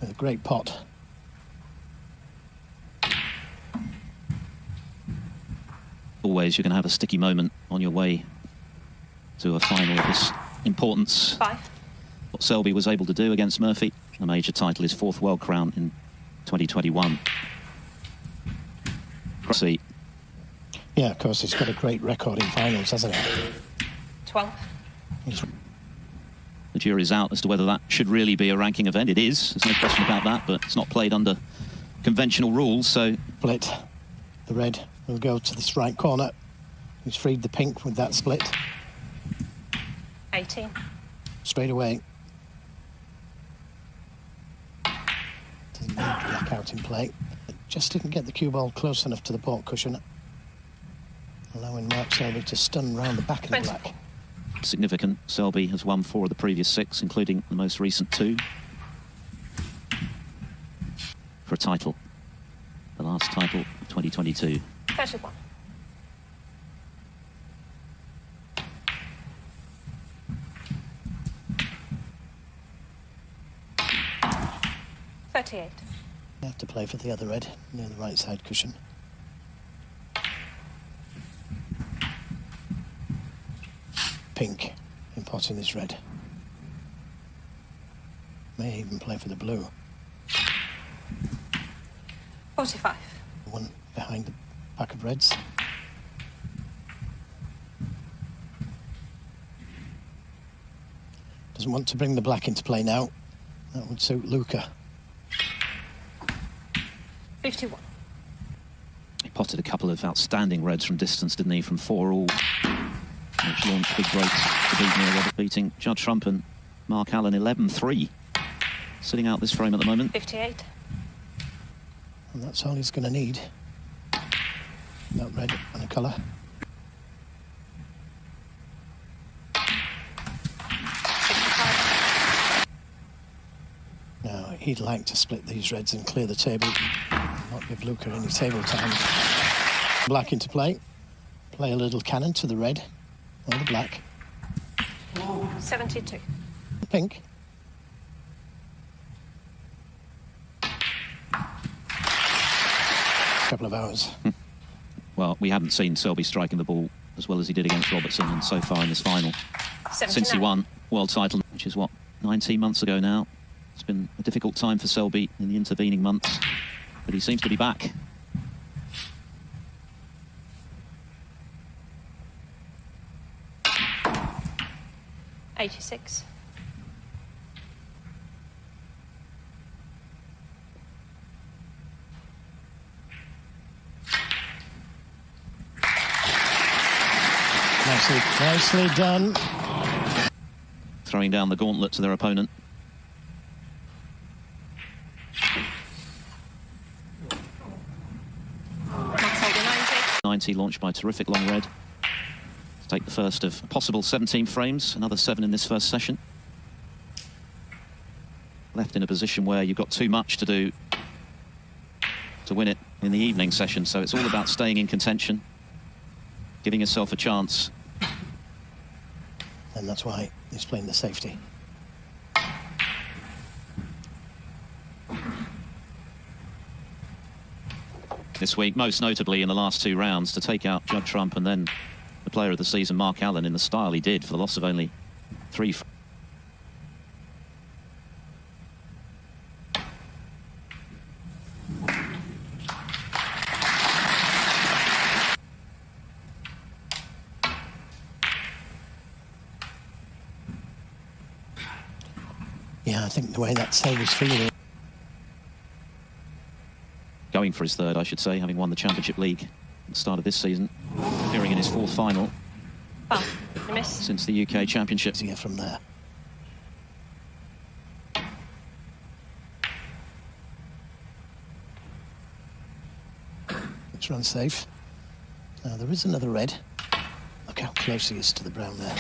with a great pot. Always, you're going to have a sticky moment on your way to a final of this importance. 5. What Selby was able to do against Murphy, a major title, his 4th world crown in 2021. See. Yeah, of course, he's got a great record in finals, hasn't he? 12. The jury's out as to whether that should really be a ranking event. It is, there's no question about that, but it's not played under conventional rules, so... Split. The red will go to this right corner. He's freed the pink with that split. 18. Straight away. Doesn't need black out in play. Just didn't get the cue ball close enough to the port cushion, allowing Mark Selby to stun round the back of the black. Significant. Selby has won 4 of the previous 6, including the most recent 2. For a title. The last title, 2022. 31. You have to play for the other red, near the right side cushion. Pink in potting this red. May even play for the blue. 45. One behind the pack of reds. Doesn't want to bring the black into play now. That would suit Luca. 51. He potted a couple of outstanding reds from distance, didn't he? From 4 all, which launched big breaks to beat Neil Robert, beating Judd Trump and Mark Allen 11-3. Sitting out this frame at the moment. 58. And that's all he's going to need. That red and a colour. Now, he'd like to split these reds and clear the table. Not give Luca any table time. Black into play. Play a little cannon to the red or the black. 72. Pink. Couple of hours. Well, we haven't seen Selby striking the ball as well as he did against Robertson, and so far in this final, 79. since he won world title, which is what, 19 months ago now. It's been a difficult time for Selby in the intervening months, but he seems to be back. '86. Nicely done. Throwing down the gauntlet to their opponent. Launched by terrific long red. To take the first of a possible 17 frames, another 7 in this first session. Left in a position where you've got too much to do to win it in the evening session, so it's all about staying in contention, giving yourself a chance. And that's why he's playing the safety. This week, most notably in the last 2 rounds, to take out Judd Trump and then the player of the season, Mark Allen, in the style he did for the loss of only 3. Yeah, I think the way that save was feeling. Going for his 3rd, I should say, having won the Championship League at the start of this season, appearing in his 4th final since the UK Championship. Here from there. Let's run safe. Now there is another red. Look how close he is to the brown there.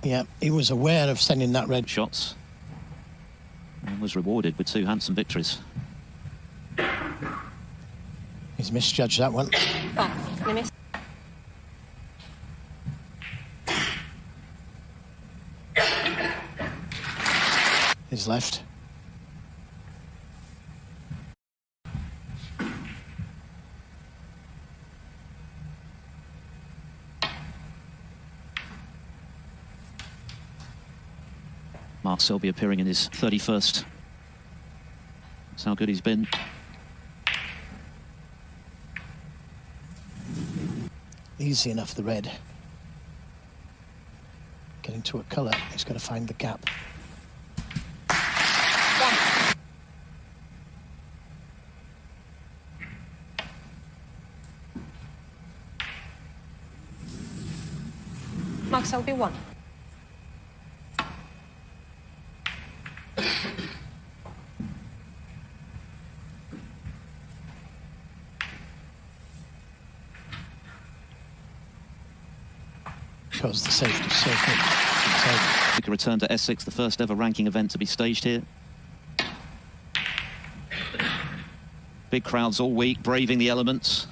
Yeah, he was aware of sending that red. Shots and was rewarded with 2 handsome victories. He's misjudged that one. Oh, you missed. His left. Mark Selby appearing in his 31st. That's how good he's been. Easy enough, the red. Getting to a colour, he's got to find the gap. Mark Selby 1. Because the safety so good. Luca returned to Essex, the first ever ranking event to be staged here. Big crowds all week, braving the elements.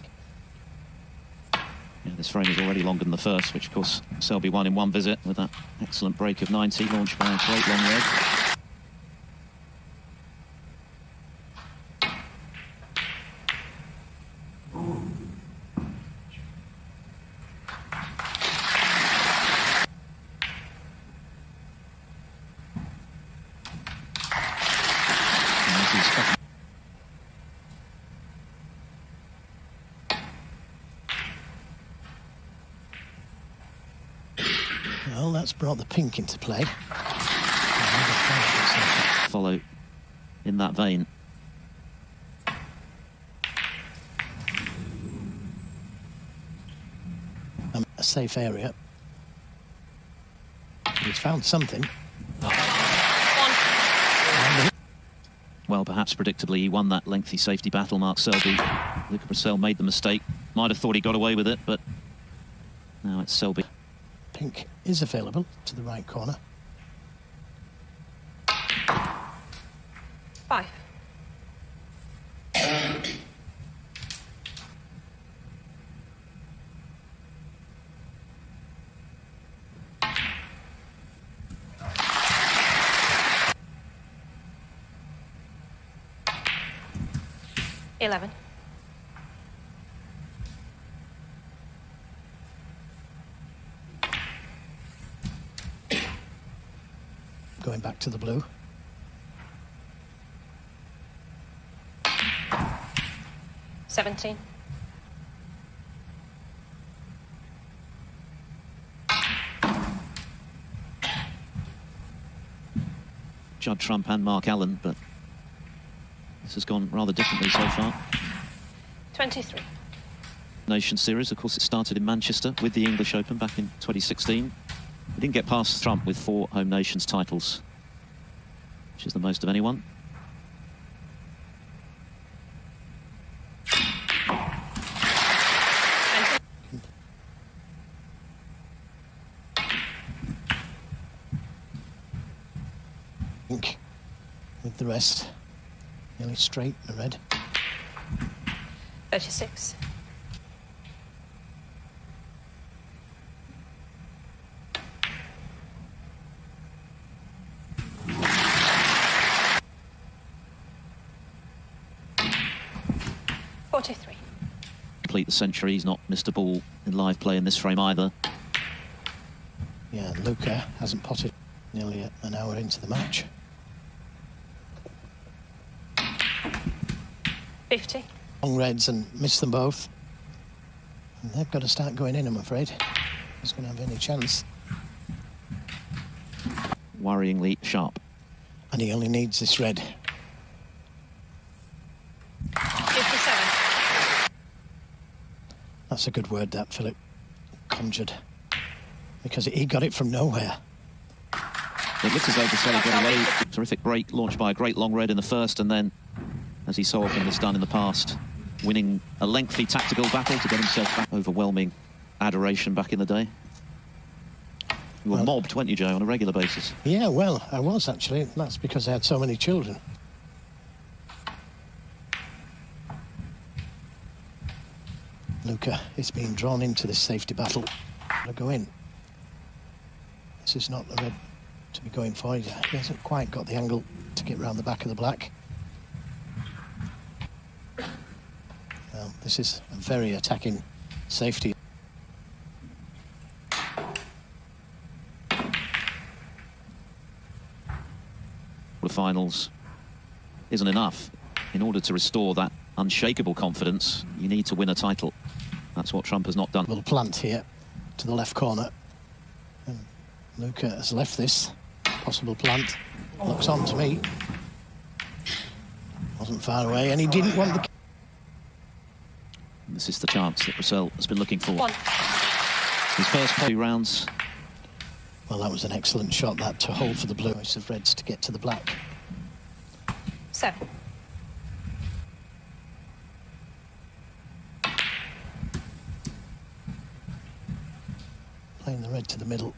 Yeah, this frame is already longer than the first, which of course Selby won in one visit with that excellent break of 90, launched by a great long red. Well, that's brought the pink into play. Follow in that vein. A safe area. He's found something. Well, perhaps predictably, he won that lengthy safety battle, Mark Selby. Luca Brecel made the mistake. Might have thought he got away with it, but now it's Selby. Pink is available to the right corner. 5. $11. Going back to the blue. $17. Judd Trump and Mark Allen, but this has gone rather differently so far. 23. Nation Series, of course, it started in Manchester with the English Open back in 2016. He didn't get past Trump with 4 Home Nations titles, which is the most of anyone. Pink with the rest. Nearly straight, the red. 36. $43. Complete the century. He's not missed a ball in live play in this frame either. Yeah, Luca hasn't potted nearly an hour into the match. 50. Long reds and missed them both. And they've got to start going in, I'm afraid. He's going to have any chance. Worryingly sharp. And he only needs this red. 57. That's a good word, that, Philip. Conjured. Because he got it from nowhere. It looks as though Brecel got away. Terrific break launched by a great long red in the first, and then, as he so often has done in the past, winning a lengthy tactical battle to get himself back. Overwhelming adoration back in the day. You were mobbed, weren't you, Joe, on a regular basis? Yeah, well, I was actually. That's because I had so many children. Luca is being drawn into this safety battle. To go in. This is not the red to be going for. He hasn't quite got the angle to get round the back of the black. Well, this is a very attacking safety. The finals isn't enough. In order to restore that unshakable confidence, you need to win a title. That's what Trump has not done. Little plant here to the left corner. And Luca has left this possible plant. Looks on to me. Wasn't far away, and he didn't want the... This is the chance that Brecel has been looking for. One. His first 2 rounds. Well, that was an excellent shot, that, to hold for the blue. Choice of reds to get to the black. 7. Playing the red to the middle.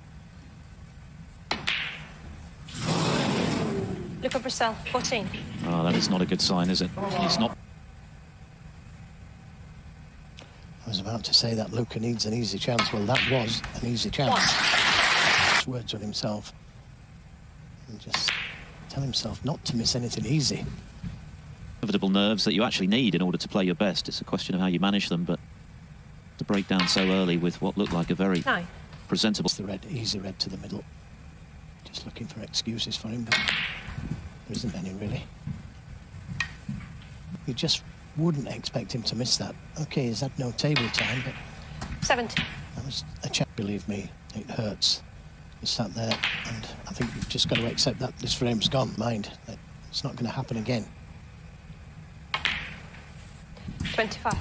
Luca Brecel, 14. Oh, that is not a good sign, is it? He's not. I was about to say that Luca needs an easy chance. Well, that was an easy chance. Just words with himself. And just tell himself not to miss anything easy. Inevitable nerves that you actually need in order to play your best. It's a question of how you manage them, but to break down so early with what looked like a very 9. presentable... It's the red, easy red to the middle. Just looking for excuses for him, but there isn't any, really. You just wouldn't expect him to miss that. Okay, he's had no table time, but 17. that was a chance. Believe me, it hurts. He sat there, and I think you've just got to accept that this frame's gone. Mind, that it's not going to happen again. 25.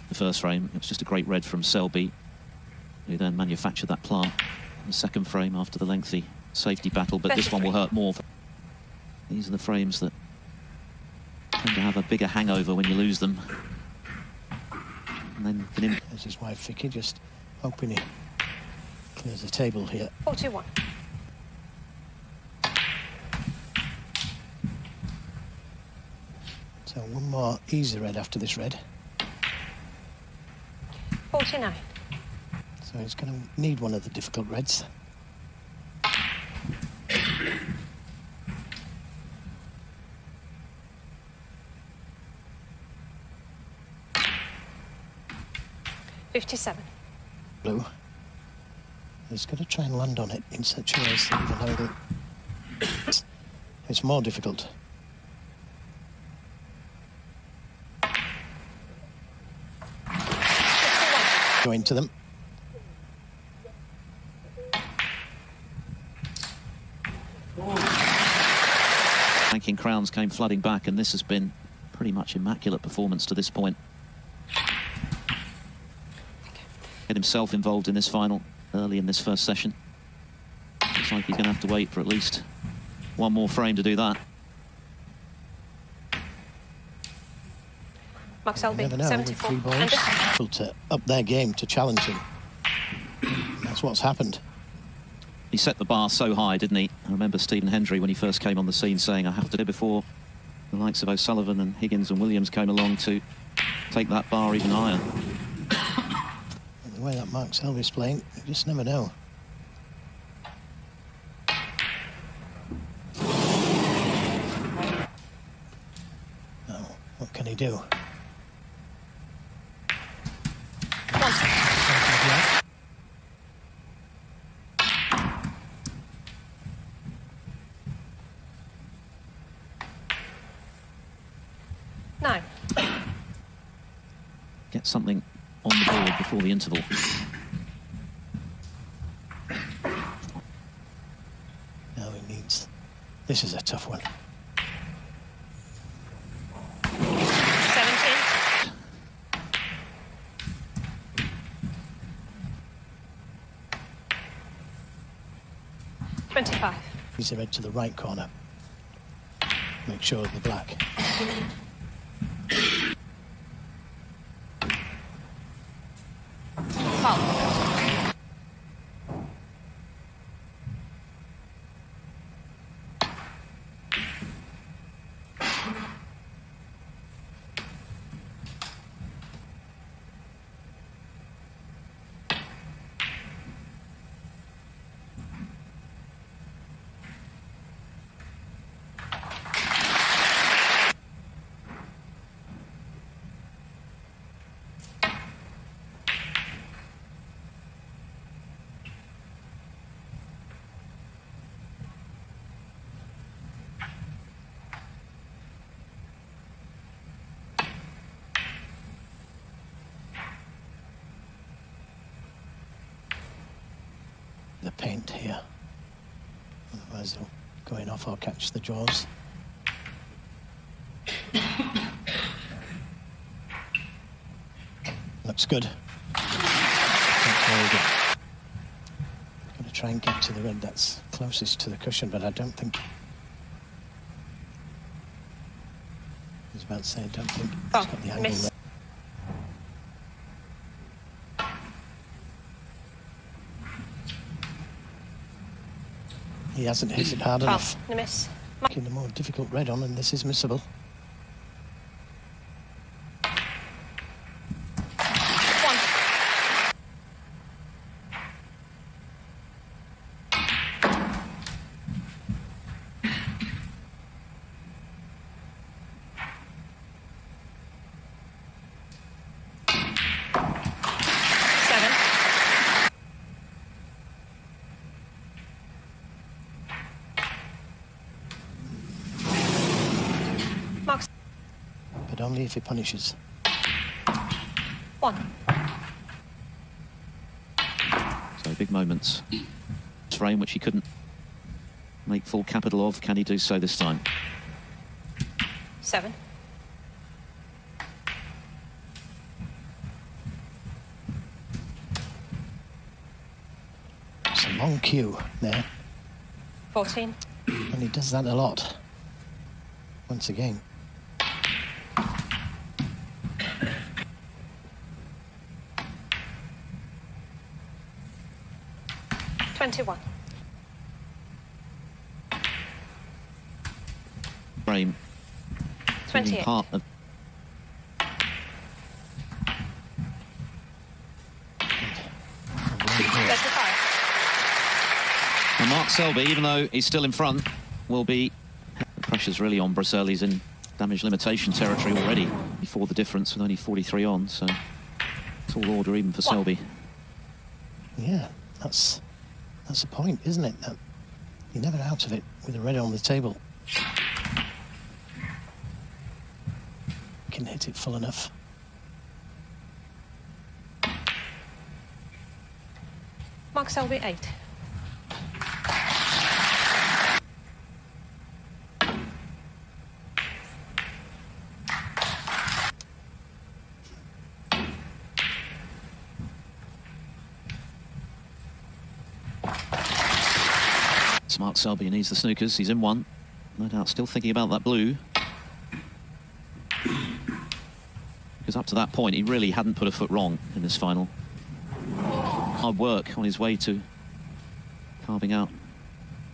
The first frame, it was just a great red from Selby, who then manufactured that plant. The second frame after the lengthy safety battle, but this one will hurt more. These are the frames that tend to have a bigger hangover when you lose them. And then There's his wife Vicky, just hoping he clears the table here. 41. So one more easy red after this red. 49. So he's going to need one of the difficult reds. $57. Blue. He's got to try and land on it in such a way so even though it's more difficult. Going to them. Banking crowns came flooding back, and this has been pretty much immaculate performance to this point. Get himself involved in this final early in this first session. Looks like he's going to have to wait for at least one more frame to do that. Mark Selby, You never know, with 74. 3 balls. And Able to up their game to challenge him. That's what's happened. He set the bar so high, didn't he? I remember Stephen Hendry, when he first came on the scene, saying, I have to do before the likes of O'Sullivan and Higgins and Williams came along to take that bar even higher. And the way that Mark Selby's playing, you just never know. Now, what can he do? Get something on the board before the interval. Now he needs... This is a tough one. 17. $25. He's red to the right corner. Make sure of the black. the paint here. Otherwise he'll go in off or catch the jaws. Looks good. That's very good. Going to try and get to the red that's closest to the cushion, but I don't think... I was about to say, I don't think it's got the angle miss. there. He hasn't hit it hard enough. Miss. Making the more difficult red on, and this is missable. But only if he punishes. 1. So big moments. Frame which he couldn't make full capital of. Can he do so this time? 7. It's a long cue there. 14. And he does that a lot. Once again. 21. Frame. 28. Part of 35. and Mark Selby, even though he's still in front, will be... The pressure's really on Brecel. He's in damage limitation territory already before the difference with only 43 on, so tall order even for Selby. Yeah, that's the point, isn't it? That you're never out of it with a red on the table. You can hit it full enough. Mark Selby, 8. Mark Selby needs the snookers. He's in one. No doubt still thinking about that blue. Because up to that point, he really hadn't put a foot wrong in this final. Hard work on his way to carving out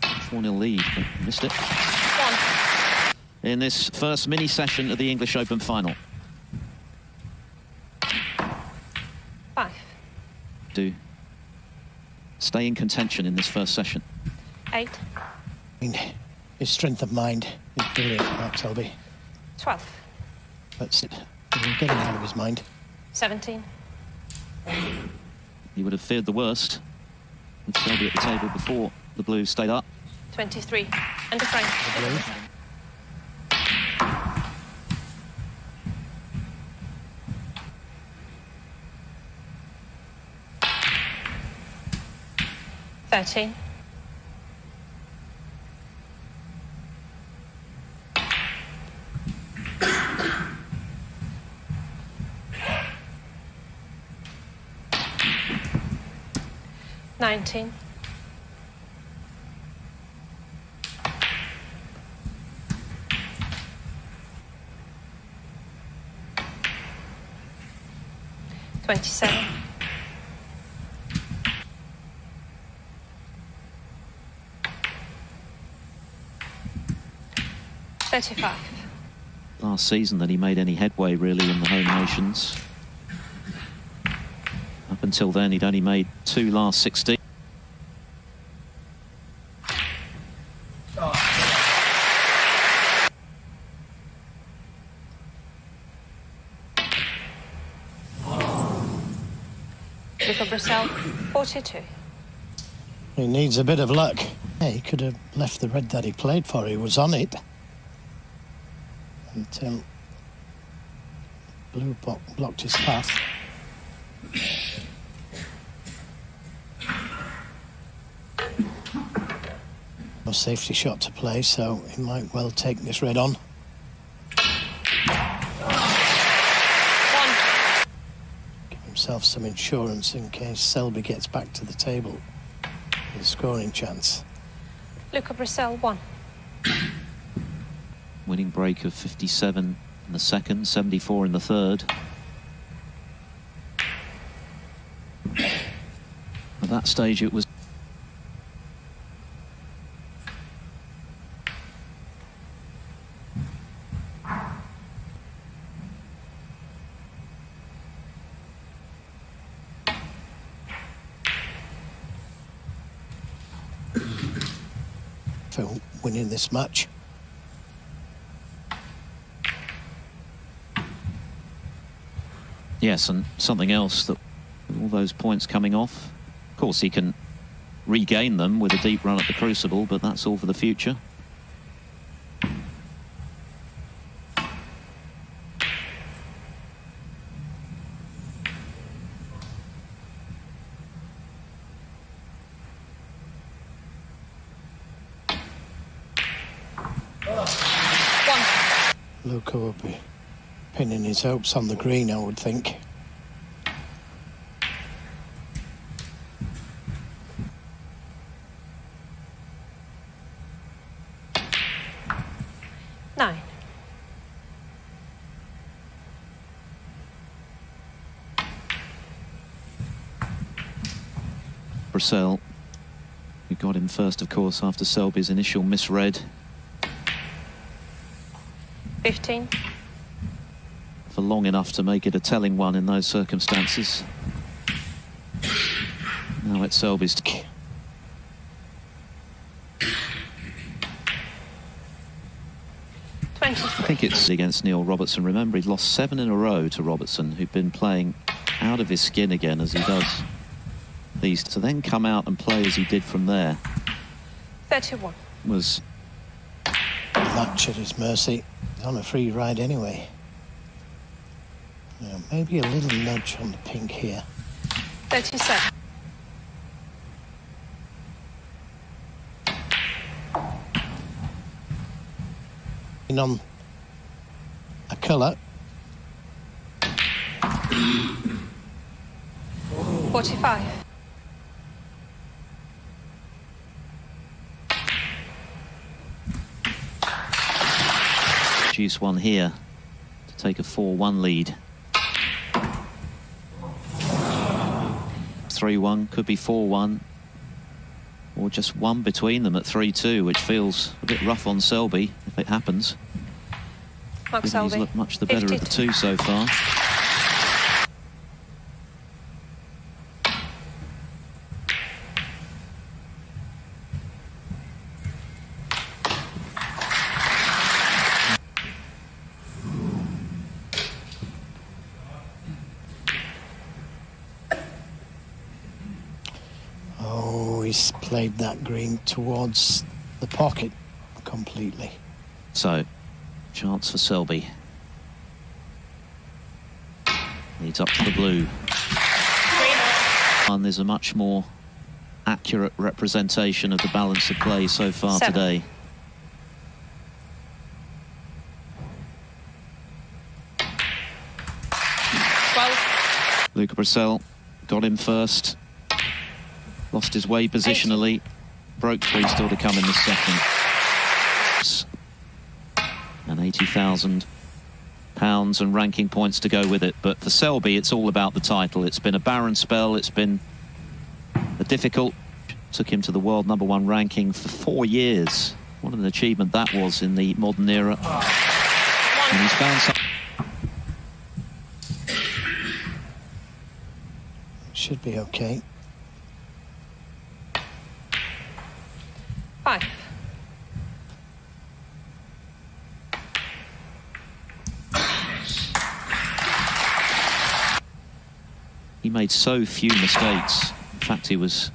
a 4-0 lead, but missed it. 1. In this first mini session of the English Open final. 5. Do stay in contention in this first session. 8. I mean, his strength of mind is brilliant, Mark Selby. 12. But he'll get him out of his mind. 17. He would have feared the worst with Selby at the table before the Blues stayed up. 23. And a frame. The blue. $13. 19. 27. 35. Last season that he made any headway really in the home nations. Up until then, he'd only made 2 last 16. Luca Brecel, 42. He needs a bit of luck. Yeah, he could have left the red that he played for. He was on it until blue blocked his path. safety shot to play, so he might well take this red on. 1. Give himself some insurance in case Selby gets back to the table with a scoring chance. Luca Brecel 1. Winning break of 57 in the second, 74 in the third. At that stage it was for winning this match. Yes, and something else, that with all those points coming off, of course he can regain them with a deep run at the Crucible, but that's all for the future. Luca will be pinning his hopes on the green, I would think. Brecel, who got him first, of course, after Selby's initial misread. 15. For long enough to make it a telling one in those circumstances. Now it's Selby's. I think it's against Neil Robertson. Remember, he'd lost 7 in a row to Robertson, who'd been playing out of his skin again, as he does. These to then come out and play as he did from there 31 was match at his mercy. He's on a free ride anyway. Yeah, maybe a little nudge on the pink here. 37. On a colour. 45. Juice one here to take a 4-1 lead. 3-1, could be 4-1, or just one between them at 3-2, which feels a bit rough on Selby if it happens. Mark Selby. He's looked much the better of the two so far. He's played that green towards the pocket completely. So, chance for Selby. Leads up to the blue. And there's a much more accurate representation of the balance of play so far 7. today. Luca Brecel got him first. Lost his way positionally. Broke 3 still to come in the second. And £80,000 and ranking points to go with it. But for Selby, it's all about the title. It's been a barren spell. It's been a difficult. Took him to the world #1 ranking for 4 years. What an achievement that was in the modern era. And he's found something. Should be okay. 5. He made so few mistakes. In fact, he was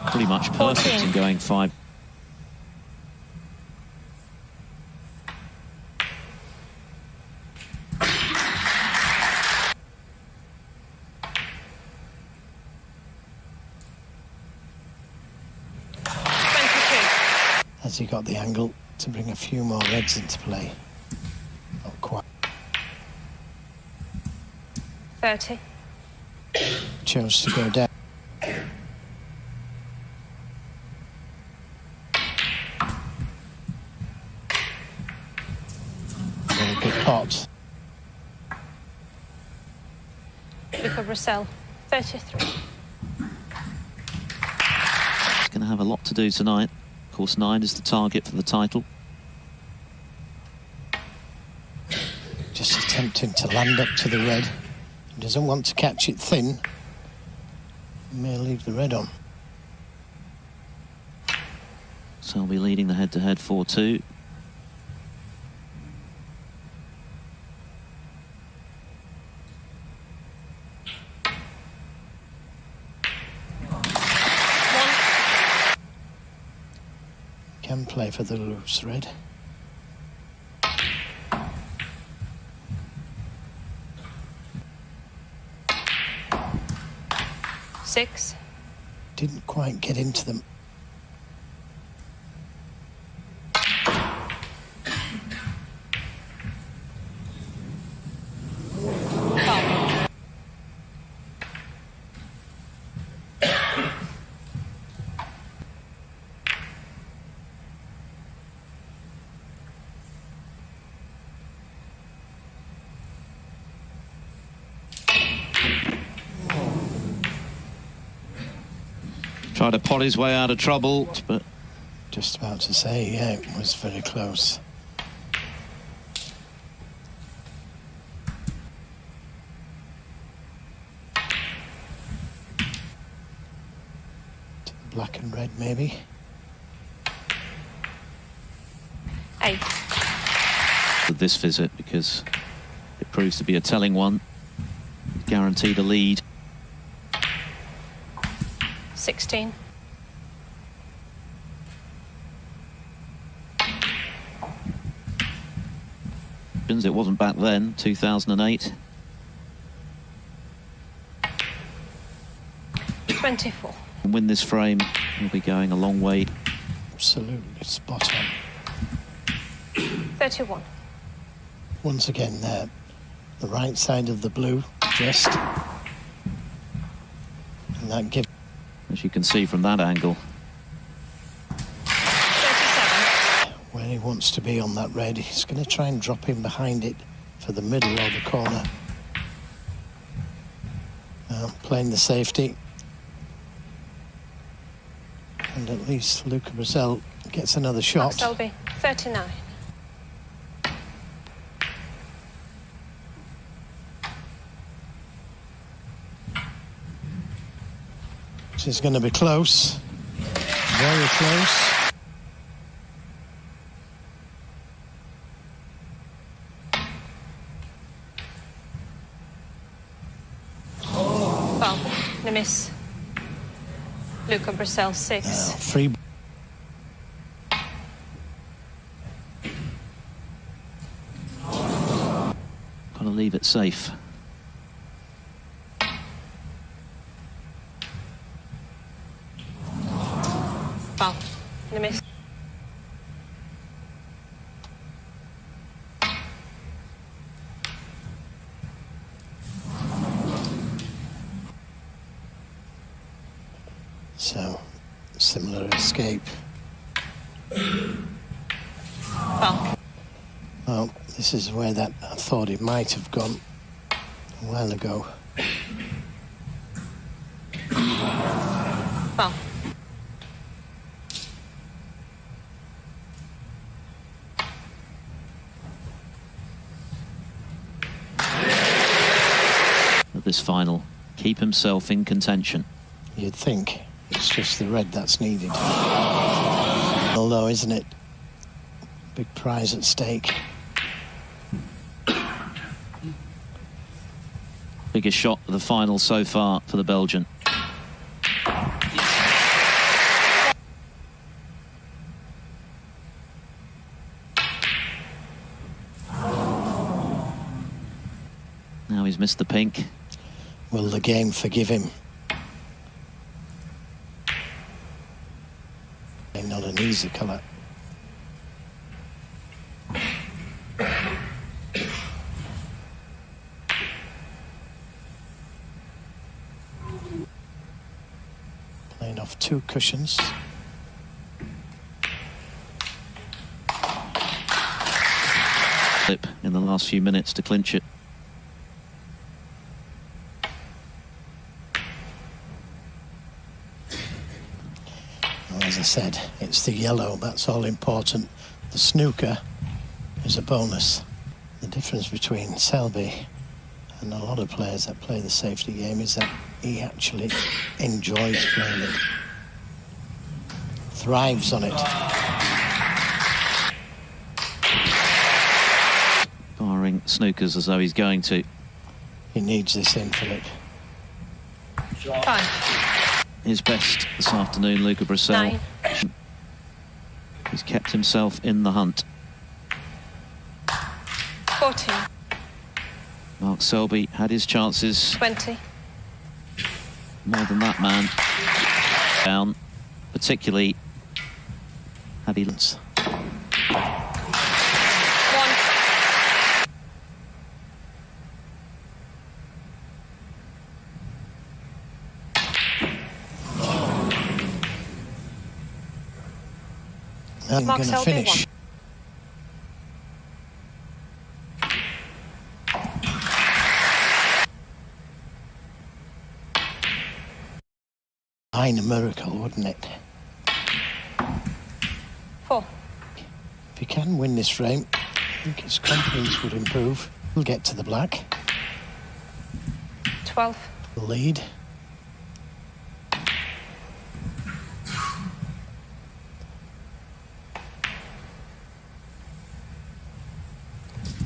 pretty much perfect 14. in going 5. Has he got the angle to bring a few more reds into play? Not quite. 30. Chose to go down. Very good pot. Luca Brecel, 33. He's going to have a lot to do tonight. Of course, 9 is the target for the title. Just attempting to land up to the red. He doesn't want to catch it thin. He may leave the red on. Selby leading the head-to-head 4-2. Can play for the loose red. Six. Didn't quite get into them. Tried to pot his way out of trouble, but Just about to say, yeah, it was very close. Black and red, maybe. 8. with this visit, because it proves to be a telling one. Guaranteed a lead. 16. It wasn't back then, 2008. 24. And win this frame, he'll be going a long way. Absolutely spot on. 31. Once again there, the right side of the blue, just. And that gives... As you can see from that angle. 37. Where he wants to be on that red, he's going to try and drop in behind it for the middle or the corner. Playing the safety. And at least Luca Brecel gets another shot. Selby, 39. This is going to be close. Very close. Well, the miss. Luca Brecel, 6. Free. Got to leave it safe. Well, the miss. So, similar escape. Well, this is where that I thought it might have gone a while ago. Well. At this final, keep himself in contention. You'd think it's just the red that's needed. Although, isn't it? Big prize at stake. Biggest shot of the final so far for the Belgian. Now he's missed the pink. Will the game forgive him? Not an easy colour. 2 cushions. In the last few minutes to clinch it. Well, as I said, it's the yellow that's all important. The snooker is a bonus. The difference between Selby and a lot of players that play the safety game is that he actually enjoys playing it, thrives on it. Firing snookers as though he's going to. He needs this in, Philip. 5. His best this afternoon, Luca Brecel. 9. He's kept himself in the hunt. 14. Mark Selby had his chances. 20. More than that man. Down. Particularly had he... 1. I'm going to Selby, finish. 9 a miracle, wouldn't it? 4. If he can win this frame, I think his confidence would improve. He'll get to the black. 12. The lead.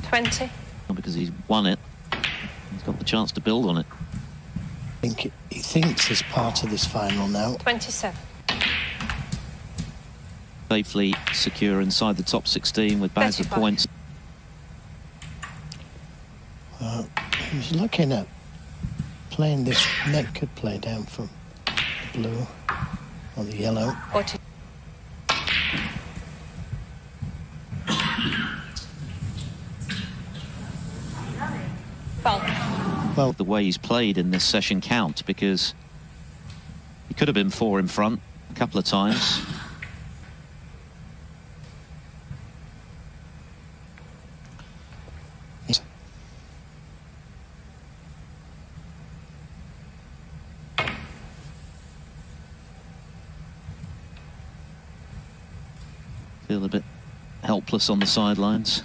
20. Because he's won it, he's got the chance to build on it. I think he thinks he's part of this final now. 27. Safely secure inside the top 16 with bags of 35. points. He's looking at playing this. Net could play down from the blue or the yellow. 40. Well, the way he's played in this session count, because he could have been 4 in front a couple of times. Feel a bit helpless on the sidelines.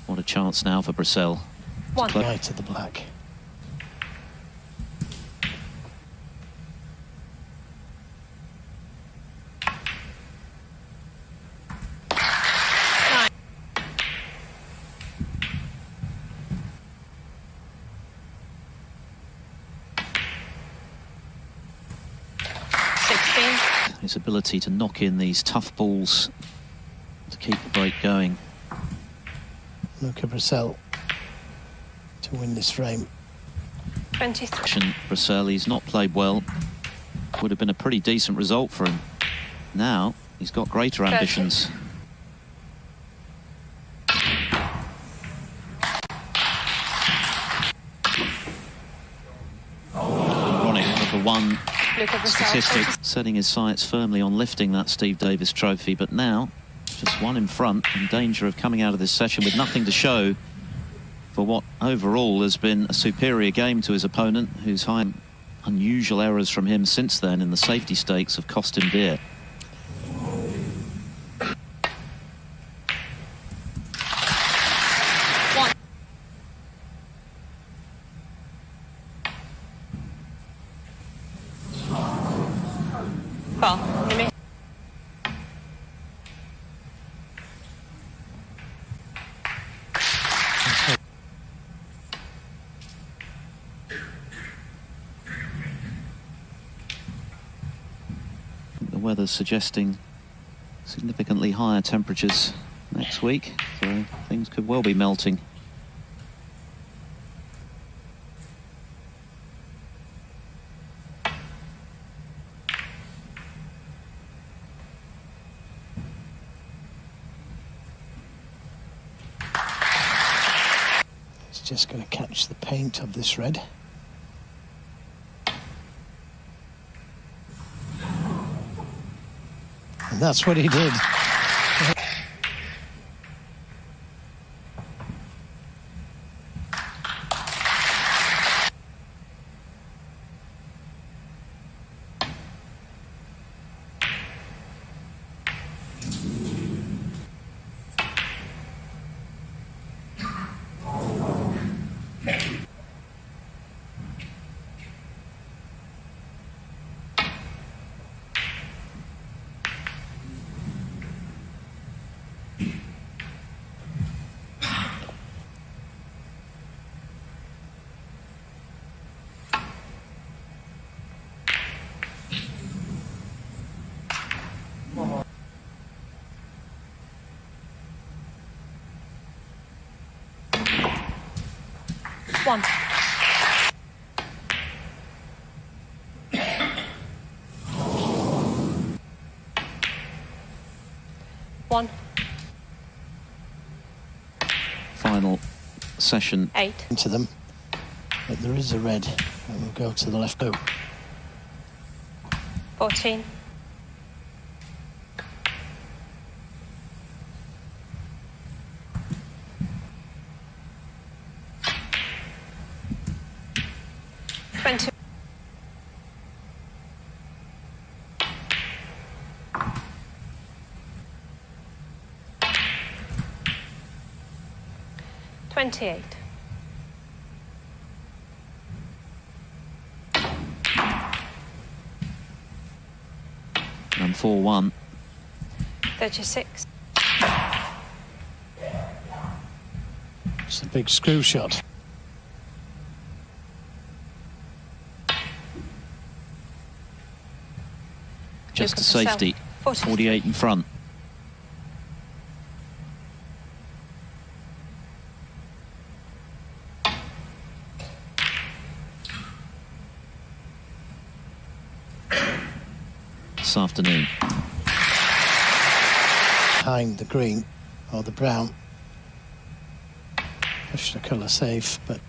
What a chance now for Brecel. 1. Right to the black. His ability to knock in these tough balls to keep the break going. Luca Brecel to win this frame. 23. Brecel, he's not played well. Would have been a pretty decent result for him. Now he's got greater ambitions. 30. Ironic, number 1 Luca Brecel. statistic, setting his sights firmly on lifting that Steve Davis trophy, but now just 1 in front, in danger of coming out of this session with nothing to show for what overall has been a superior game to his opponent, whose high unusual errors from him since then in the safety stakes have cost him dear. The weather's suggesting significantly higher temperatures next week, so things could well be melting. He's just going to catch the paint of this red. And that's what he did. One. One. Final session. 8. Into them, but there is a red, and we'll go to the left. Go. 14. 20. 28. 4-1. 36. It's a big screw shot. Just Luca a safety. Brecel, 48 in front. This afternoon. Behind the green or the brown. Push the colour safe, but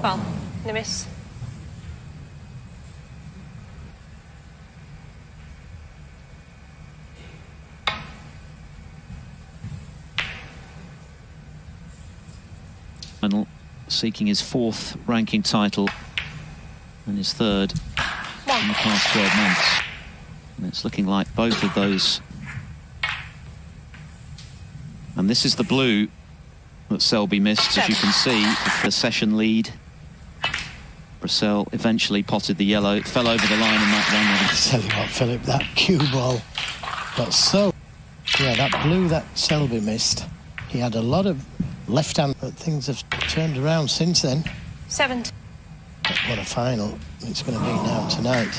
Well, no miss. Final, seeking his 4th ranking title and his 3rd in the past 12 months. And it's looking like both of those. And this is the blue that Selby missed, as you can see, the session lead. Brecel eventually potted the yellow. It fell over the line in that I tell you what, Philip, that cue ball got so... Yeah, that blue that Selby missed, he had a lot of left hand, but things have turned around since then. 70. But what a final it's going to be now tonight.